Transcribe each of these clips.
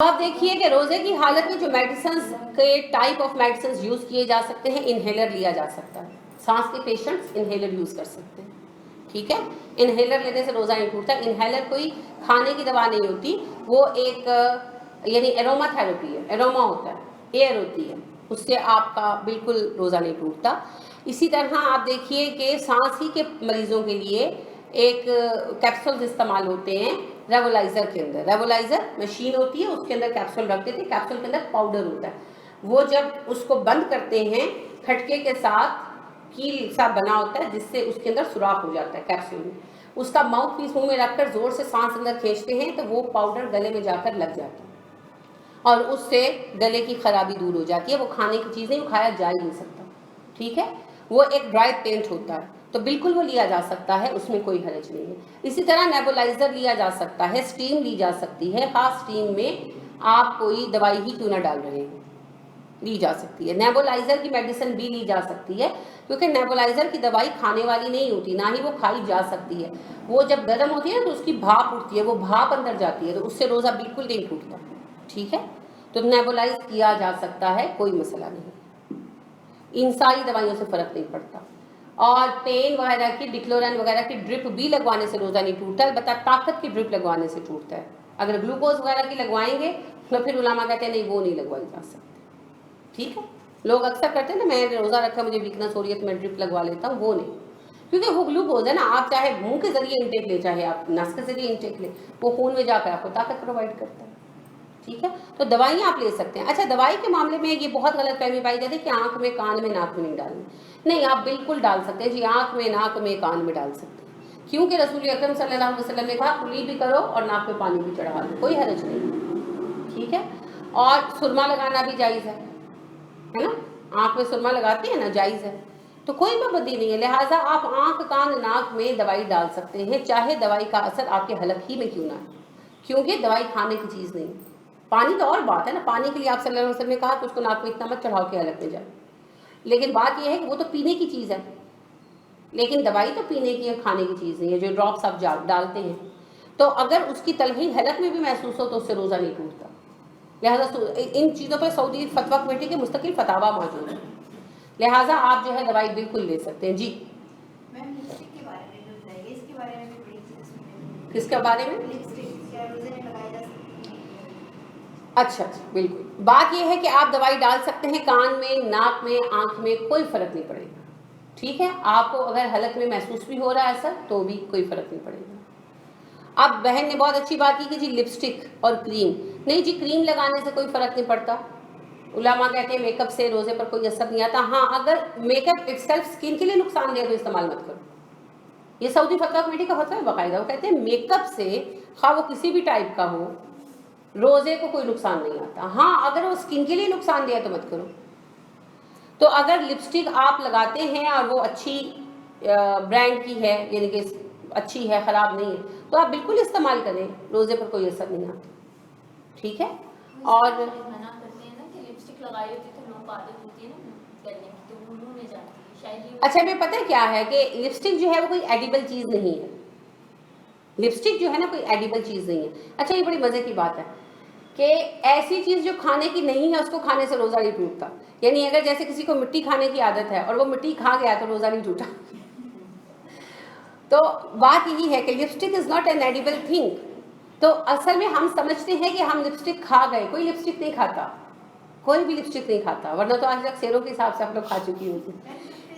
آپ دیکھیے کہ روزے کی حالت میں جو میڈیسنز کے ٹائپ آف میڈیسنز یوز کیے جا سکتے ہیں. انہیلر لیا جا سکتا ہے, سانس کے پیشنٹس انہیلر یوز کر سکتے ہیں. ٹھیک ہے, انہیلر لینے سے روزہ نہیں ٹوٹتا. انہیلر کوئی کھانے کی دوا نہیں ہوتی, وہ ایک یعنی ایروما تھراپی ہے, ایروما ہوتا ہے, ایئر ہوتی ہے, اس سے آپ کا بالکل روزہ نہیں ٹوٹتا. اسی طرح آپ دیکھیے کہ سانس ہی کے مریضوں کے لیے ایک کیپسولز استعمال ہوتے ہیں ریبولائزر کے اندر. ریبولائزر مشین ہوتی ہے, اس کے اندر کیپسول رکھ دیتے ہیں, کیپسول کے اندر پاؤڈر ہوتا ہے. وہ جب اس کو بند کرتے ہیں کھٹکے کے ساتھ کیل سا بنا ہوتا ہے جس سے اس کے اندر سوراخ ہو جاتا ہے کیپسول میں. اس کا ماؤتھ پیس منہ میں رکھ کر زور سے سانس اندر کھینچتے ہیں تو وہ پاؤڈر گلے میں جا کر لگ جاتا ہے اور اس سے گلے کی خرابی دور ہو جاتی ہے. وہ کھانے کی چیز نہیں, وہ کھایا جا ہی نہیں سکتا. ٹھیک ہے, وہ ایک ڈرائی پینٹ ہوتا ہے, تو بالکل وہ لیا جا سکتا ہے, اس میں کوئی حرج نہیں ہے. اسی طرح نیبولائزر لیا جا سکتا ہے, اسٹیم لی جا سکتی ہے. خاص اسٹیم میں آپ کوئی دوائی ہی کیوں نہ ڈال رہے ہیں, لی جا سکتی ہے. نیبولائزر کی میڈیسن بھی لی جا سکتی ہے, کیونکہ نیبولائزر کی دوائی کھانے والی نہیں ہوتی, نہ ہی وہ کھائی جا سکتی ہے. وہ جب گرم ہوتی ہے تو اس کی بھاپ اٹھتی ہے, وہ بھاپ اندر جاتی ہے, تو اس سے روزہ بالکل نہیں ٹوٹتا. ٹھیک ہے, تو نیبولائز کیا جا سکتا ہے, کوئی مسئلہ نہیں. ان ساری دوائیوں سے فرق نہیں پڑتا. اور پین وغیرہ کی, ڈکلورین وغیرہ کی ڈرپ بھی لگوانے سے روزہ نہیں ٹوٹتا, البتہ طاقت کی ڈرپ لگوانے سے ٹوٹتا ہے. اگر گلوکوز وغیرہ کی لگوائیں گے تو پھر علماء کہتے ہیں نہیں, وہ نہیں لگوائی جا سکتی. ٹھیک ہے, لوگ اکثر کرتے ہیں نا, میں روزہ رکھا مجھے ویکنس ہو رہی ہے تو میں ڈرپ لگوا لیتا ہوں, وہ نہیں. کیونکہ وہ گلوکوز ہے نا, آپ چاہے منہ کے ذریعے انٹیک لیں چاہے آپ نس کے ذریعے انٹیک لیں, وہ خون میں جا کر آپ کو طاقت پرووائڈ کرتا ہے. ٹھیک ہے, تو دوائیاں آپ لے سکتے ہیں. اچھا, دوائی کے معاملے میں یہ بہت غلط فہمی پائی جاتی ہے کہ آنکھ میں, کان میں, ناک میں نہیں ڈالنی. نہیں, آپ بالکل ڈال سکتے ہیں جی, آنکھ میں, ناک میں, کان میں ڈال سکتے ہیں, کیونکہ رسول اکرم صلی اللہ علیہ وسلم نے کہا کلی بھی کرو اور ناک میں پانی بھی چڑھا دو, کوئی حرج نہیں. ٹھیک ہے, اور سرما لگانا بھی جائز ہے نا, آنکھ میں سرما لگاتے ہیں نا, جائز ہے, تو کوئی پابندی نہیں ہے. لہٰذا آپ آنکھ, کان, ناک میں دوائی ڈال سکتے ہیں, چاہے دوائی کا اثر آپ کے حلق ہی میں کیوں نہ ہے, کیونکہ دوائی کھانے کی چیز نہیں. پانی تو اور بات ہے نا, پانی کے لیے آپ صلی اللہ علیہ وسلم نے کہا کہ اس کو ناک میں اتنا مت چڑھاؤ کے حلق میں جائے, لیکن بات یہ ہے کہ وہ تو پینے کی چیز ہے, لیکن دوائی تو پینے کی, کھانے کی چیز نہیں ہے. جو ڈراپس آپ ڈالتے ہیں, تو اگر اس کی تلخی حلق میں بھی محسوس ہو تو اس سے روزہ نہیں ٹوٹتا. لہٰذا ان چیزوں پر سعودی فتویٰ کمیٹی کے مستقل فتاوا موجود ہیں, لہٰذا آپ جو ہے دوائی بالکل لے سکتے ہیں. جی, کس کے بارے میں؟ اچھا, بالکل. بات یہ ہے کہ آپ دوائی ڈال سکتے ہیں کان میں, ناک میں, آنکھ میں, کوئی فرق نہیں پڑے گا. ٹھیک ہے, آپ کو اگر حلق میں محسوس بھی ہو رہا ہے ایسا تو بھی کوئی فرق نہیں پڑے گا. اب بہن نے بہت اچھی بات کی کہ جی لپسٹک اور کریم, نہیں جی, کریم لگانے سے کوئی فرق نہیں پڑتا. علماء کہتے ہیں میک اپ سے روزے پر کوئی اثر نہیں آتا. ہاں, اگر make up it self skin کے لیے نقصان دہ تو استعمال مت کرو. یہ سعودی فتویٰ کمیٹی کا فتویٰ ہے باقاعدہ, وہ کہتے ہیں میک اپ سے, خواہ وہ کسی بھی ٹائپ کا ہو, روزے کو کوئی نقصان نہیں آتا. ہاں, اگر وہ اسکن کے لیے نقصان دہ ہے تو مت کرو. تو اگر لپسٹک آپ لگاتے ہیں اور وہ اچھی برانڈ کی ہے, یعنی کہ اچھی ہے, خراب نہیں ہے, تو آپ بالکل استعمال کریں, روزے پر کوئی اثر نہیں آتا. ٹھیک ہے, اور منع کرتے ہیں نا کہ لپسٹک لگائی ہوتی تو لوگ عادت ہوتی ہے نا کرنے کی, تو وہ منہ میں جاتی ہے شاید. اچھا, میں پتہ کیا ہے کہ لپسٹک جو ہے وہ کوئی ایڈیبل چیز نہیں ہے. لپسٹک جو ہے نا کوئی ایڈیبل چیز نہیں ہے. اچھا, یہ بڑی مزے کی بات ہے کہ ایسی چیز جو کھانے کی نہیں ہے اس کو کھانے سے روزہ نہیں ٹوٹتا. یعنی اگر جیسے کسی کو مٹی کھانے کی عادت ہے اور وہ مٹی کھا گیا تو روزہ نہیں ٹوٹا. تو بات یہی ہے کہ lipstick is not an edible thing. تو اصل میں ہم سمجھتے ہیں کہ ہم لپسٹک کھا گئے, کوئی لپسٹک نہیں کھاتا, کوئی بھی لپسٹک نہیں کھاتا, ورنہ تو آج تک سیروں کے حساب سے آپ لوگ کھا چکی ہوتی.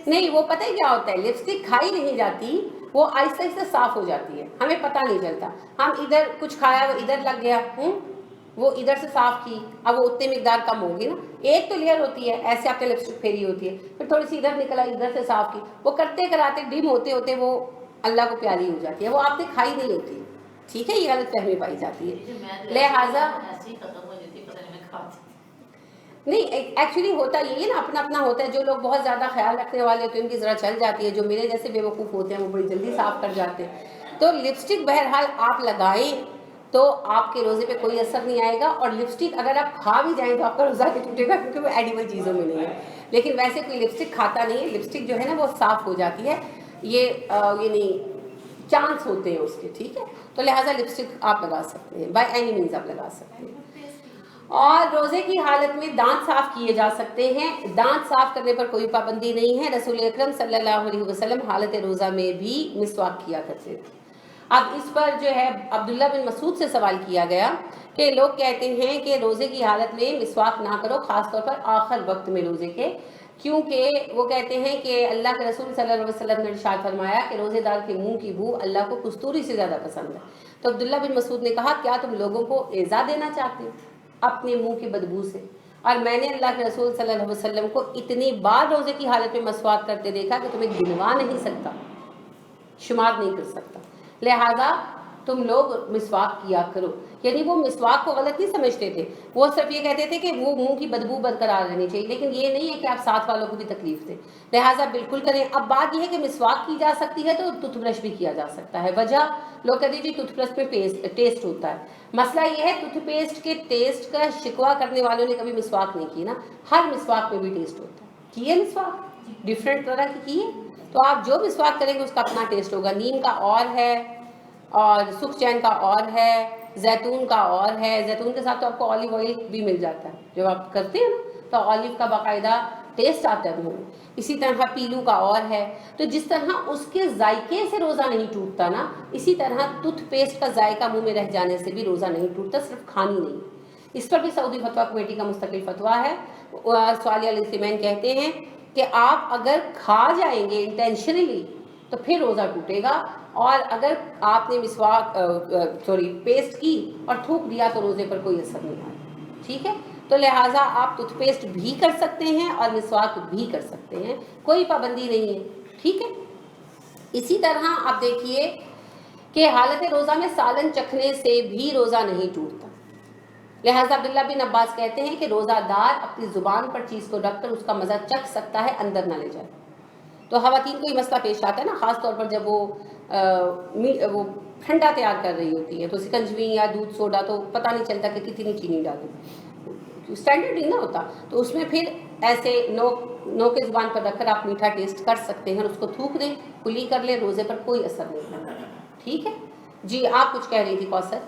نہیں, وہ پتہ ہی کیا ہوتا ہے, لپسٹک کھائی نہیں جاتی, وہ آہستہ آہستہ صاف ہو جاتی ہے, ہمیں پتہ نہیں چلتا. ہم ادھر کچھ کھایا, وہ ادھر لگ گیا, وہ ادھر سے صاف کی, اب وہ اتنے مقدار کم ہوگی نا, ایک تو لیئر ہوتی ہے, ایسے آپ نے لپسٹک پھیری ہوتی ہے, پھر تھوڑی سی ادھر نکل آئی, ادھر سے صاف کی, وہ کرتے کراتے ڈم ہوتے ہوتے وہ اللہ کو پیاری ہو جاتی ہے, وہ آپ نے کھائی نہیں ہوتی. ٹھیک ہے, یہ غلط فہمی پائی جاتی ہے. لہٰذا نہیں, ایکچولی ہوتا یہی ہے نا, اپنا اپنا ہوتا ہے. جو لوگ بہت زیادہ خیال رکھنے والے ہوتے ہیں ان کی ذرا چل جاتی ہے, جو میرے جیسے بے وقوف ہوتے ہیں وہ بڑی جلدی صاف کر جاتے ہیں. تو لپسٹک بہرحال آپ لگائیں تو آپ کے روزے پہ کوئی اثر نہیں آئے گا, اور لپسٹک اگر آپ کھا بھی جائیں تو آپ کا روزہ نہیں ٹوٹے گا, کیونکہ وہ ایڈیبل چیزوں میں نہیں ہے. لیکن ویسے کوئی لپسٹک کھاتا نہیں ہے, لپسٹک جو ہے نا وہ صاف ہو جاتی ہے, یہ یعنی چانس ہوتے ہیں اس کے. ٹھیک ہے, تو لہٰذا لپسٹک آپ لگا سکتے ہیں, بائی اینی مینز آپ لگا سکتے ہیں. اور روزے کی حالت میں دانت صاف کیے جا سکتے ہیں، دانت صاف کرنے پر کوئی پابندی نہیں ہے۔ رسول اکرم صلی اللہ علیہ وسلم حالت روزہ میں بھی مسواک کیا کرتے تھے۔ اب اس پر جو ہے عبداللہ بن مسعود سے سوال کیا گیا کہ لوگ کہتے ہیں کہ روزے کی حالت میں مسواک نہ کرو، خاص طور پر آخر وقت میں روزے کے، کیونکہ وہ کہتے ہیں کہ اللہ کے رسول صلی اللہ علیہ وسلم نے ارشاد فرمایا کہ روزے دار کے منہ کی بو اللہ کو کستوری سے زیادہ پسند ہے۔ تو عبداللہ بن مسعود نے کہا کیا تم لوگوں کو ایذا دینا چاہتے ہو اپنے منہ کی بدبو سے؟ اور میں نے اللہ کے رسول صلی اللہ علیہ وسلم کو اتنی بار روزے کی حالت میں مسواک کرتے دیکھا کہ تمہیں گنوا نہیں سکتا، شمار نہیں کر سکتا، لہذا تم لوگ مسواک کیا کرو۔ یعنی وہ مسواک کو غلط نہیں سمجھتے تھے، وہ صرف یہ کہتے تھے کہ وہ منہ کی بدبو برقرار رہنی چاہیے، لیکن یہ نہیں ہے کہ آپ ساتھ والوں کو بھی تکلیف دیں، لہٰذا بالکل کریں۔ اب بات یہ ہے کہ مسواک کی جا سکتی ہے تو ٹوتھ برش بھی کیا جا سکتا ہے۔ وجہ لوگ کہتے ہیں جی ٹوتھ برش میں ٹیسٹ ہوتا ہے، مسئلہ یہ ہے ٹوتھ پیسٹ کے ٹیسٹ کا شکوہ کرنے والوں نے کبھی مسواک نہیں کی نا، ہر مسواک میں بھی ٹیسٹ ہوتا ہے۔ کیے مسواک ڈفرینٹ طرح کی کیے، تو آپ جو مسواک کریں گے اس کا اپنا ٹیسٹ ہوگا۔ نیم کا اور ہے اور سکھ چین کا اور ہے، زیتون کا اور ہے، زیتون کے ساتھ تو آپ کو آلیو آئل بھی مل جاتا ہے، جب آپ کرتے ہیں نا تو آلیو کا باقاعدہ ٹیسٹ آتا ہے منہ میں۔ اسی طرح پیلو کا اور ہے۔ تو جس طرح اس کے ذائقے سے روزہ نہیں ٹوٹتا نا، اسی طرح ٹوتھ پیسٹ کا ذائقہ منہ میں رہ جانے سے بھی روزہ نہیں ٹوٹتا، صرف کھانی نہیں۔ اس پر بھی سعودی فتویٰ کمیٹی کا مستقل فتویٰ ہے۔ صالح العثیمین کہتے ہیں کہ آپ اگر کھا جائیں گے انٹینشنلی تو پھر روزہ ٹوٹے گا، اور اگر آپ نے مسواک پیسٹ کی اور تھوک دیا تو روزے پر کوئی اثر نہیں آئے، ٹھیک ہے؟ تو لہٰذا آپ ٹوتھ پیسٹ بھی کر سکتے ہیں اور مسواک بھی کر سکتے ہیں، کوئی پابندی نہیں ہے، ٹھیک ہے؟ اسی طرح آپ دیکھیے کہ حالت روزہ میں سالن چکھنے سے بھی روزہ نہیں ٹوٹتا، لہٰذا عبداللہ بن عباس کہتے ہیں کہ روزہ دار اپنی زبان پر چیز کو رکھ کر اس کا مزہ چکھ سکتا ہے، اندر نہ لے جائے۔ تو خواتین کو یہ مسئلہ پیش آتا ہے نا، خاص طور پر جب وہ ٹھنڈا تیار کر رہی ہوتی ہیں تو سکنجوی یا دودھ سوڈا تو پتہ نہیں چلتا کہ کتنی چینی ڈالیں، اسٹینڈرڈ نہیں نہ ہوتا، تو اس میں پھر ایسے نو کے زبان پر رکھ کر آپ میٹھا ٹیسٹ کر سکتے ہیں، اس کو تھوک دیں، کلی کر لیں، روزے پر کوئی اثر نہیں ہوگا، ٹھیک ہے؟ جی آپ کچھ کہہ رہی تھی کوثر؟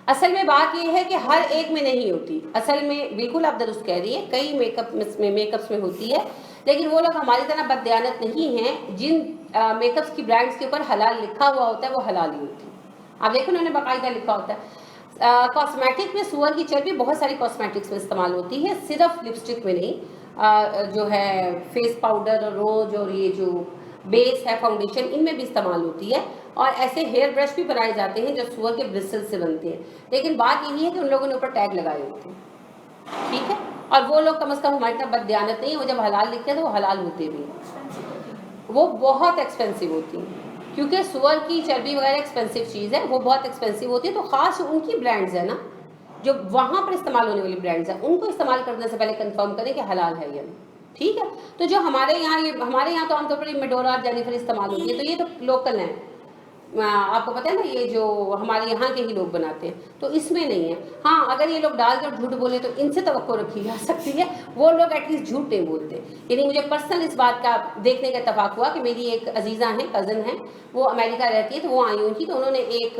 اصل میں بات یہ ہے کہ ہر ایک میں نہیں ہوتی، اصل میں بالکل آپ درست کہہ رہی ہے، کئی میک اپس میں ہوتی ہے، لیکن وہ لوگ ہماری طرح بددیانت نہیں ہیں، جن میک اپس کی برانڈز کے اوپر حلال لکھا ہوا ہوتا ہے وہ حلال ہی ہوتی ہے۔ آپ دیکھو انہوں نے باقاعدہ لکھا ہوتا ہے۔ کاسمیٹک میں سور کی چربی بہت ساری کاسمیٹکس میں استعمال ہوتی ہے، صرف لپسٹک میں نہیں، جو ہے فیس پاؤڈر اور روز اور یہ جو بیس ہے فاؤنڈیشن، ان میں بھی استعمال ہوتی ہے، اور ایسے ہیئر برش بھی بنائے جاتے ہیں جو سور کے برسل سے بنتے ہیں، لیکن بات یہی ہے کہ ان لوگوں نے اوپر ٹیگ لگائے ہوتے ہیں، ٹھیک ہے؟ اور وہ لوگ کم از کم ہماری طرح بددیانت نہیں، وہ جب حلال لکھتے ہیں تو وہ حلال ہوتے بھی ہیں، وہ بہت ایکسپینسو ہوتی ہیں، کیونکہ سور کی چربی وغیرہ ایکسپینسو چیز ہے، وہ بہت ایکسپینسو ہوتی ہے، تو خاص ان کی برانڈز ہیں نا جو وہاں پر استعمال ہونے والی برانڈز ہیں، ان کو استعمال کرنے سے پہلے کنفرم کریں کہ حلال ہے یا نہیں، ٹھیک ہے؟ تو جو ہمارے یہاں تو عام طور پر میڈورا اور جینیفر استعمال ہوتی ہے، تو یہ تو لوکل ہیں، آپ کو پتہ ہے نا، یہ جو ہمارے یہاں کے ہی لوگ بناتے ہیں، تو اس میں نہیں ہے۔ ہاں اگر یہ لوگ ڈال کر جھوٹ بولے تو ان سے توقع رکھی جا سکتی ہے، وہ لوگ ایٹ لیسٹ جھوٹ نہیں بولتے۔ یعنی مجھے پرسنل اس بات کا دیکھنے کا اتفاق ہوا کہ میری ایک عزیزہ ہیں، کزن ہیں، وہ امریکہ رہتی ہے، تو وہ آئی ہوئی تھی، تو انہوں نے ایک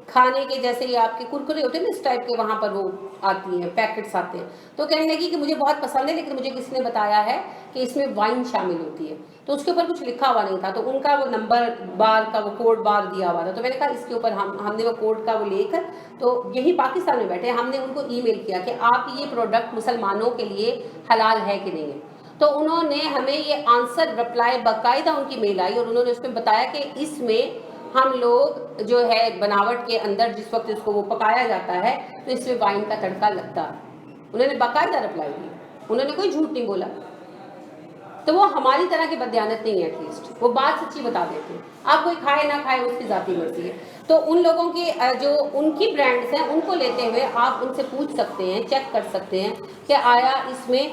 کھانے کے جیسے یہ آپ کے کرکرے ہوتے ہیں نا اس ٹائپ کے، وہاں پر وہ آتی ہیں، پیکٹس آتے ہیں، تو کہنے لگی کہ مجھے بہت پسند ہے لیکن مجھے کسی نے بتایا ہے کہ اس میں وائن شامل ہوتی ہے، تو اس کے اوپر کچھ لکھا ہوا نہیں تھا، تو ان کا وہ نمبر بار کا وہ کوڈ بار دیا ہوا تھا، تو میں نے کہا اس کے اوپر ہم نے وہ کوڈ کا وہ لے کر، تو یہی پاکستان میں بیٹھے ہم نے ان کو ای میل کیا کہ آپ یہ پروڈکٹ مسلمانوں کے لیے حلال ہے کہ نہیں ہے، تو انہوں نے ہمیں یہ آنسر رپلائی باقاعدہ ان کی میل آئی، اور انہوں نے اس میں بتایا کہ اس میں ہم لوگ جو ہے بناوٹ کے اندر جس وقت اس کو وہ پکایا جاتا ہے تو اس میں وائن کا تڑکا لگتا ہے، انہوں نے باقاعدہ رپلائی دی، انہوں نے کوئی جھوٹ نہیں بولا، تو وہ ہماری طرح کی بددیانت نہیں ہے، ایٹ لیسٹ وہ بات سچی بتا دیتے ہیں، آپ کوئی کھائے نہ کھائے اس کی ذاتی مرضی ہے۔ تو ان لوگوں کے جو ان کی برانڈز ہیں ان کو لیتے ہوئے آپ ان سے پوچھ سکتے ہیں، چیک کر سکتے ہیں کہ آیا اس میں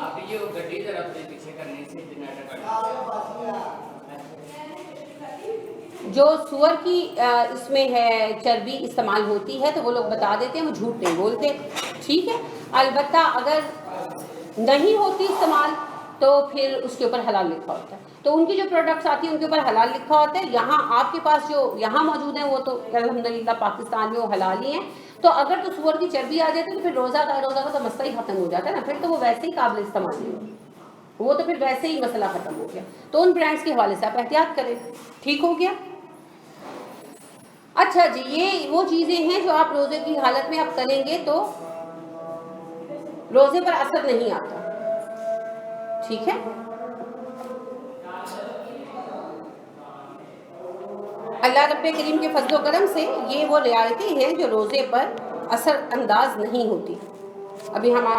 جو سور کی اس میں ہے چربی استعمال ہوتی ہے، تو وہ لوگ بتا دیتے ہیں، وہ جھوٹ نہیں بولتے، ٹھیک ہے؟ البتہ اگر نہیں ہوتی استعمال تو پھر اس کے اوپر حلال لکھا ہوتا ہے. تو ان کی جو پروڈکٹس آتی ہیں ان کے اوپر حلال لکھا ہوتا ہے. یہاں آپ کے پاس جو یہاں موجود ہیں وہ تو الحمدللہ پاکستان میں وہ حلال ہی ہیں. تو اگر تو سور کی چربی آ جاتی ہے تو پھر روزہ کا تو مسئلہ ہی ختم ہو جاتا ہے نا. پھر تو وہ ویسے ہی قابل استعمال نہیں ہوگی, وہ تو پھر ویسے ہی مسئلہ ختم ہو گیا. تو ان برانڈس کے حوالے سے آپ احتیاط کریں. ٹھیک ہو گیا؟ اچھا جی, یہ وہ چیزیں ہیں جو آپ روزے کی حالت میں آپ کریں گے تو روزے پر اثر نہیں آتا. ٹھیک ہے, اللہ رب کریم کے فضل و کرم سے یہ وہ رعایتیں ہیں جو روزے پر اثر انداز نہیں ہوتی. ابھی ہمارا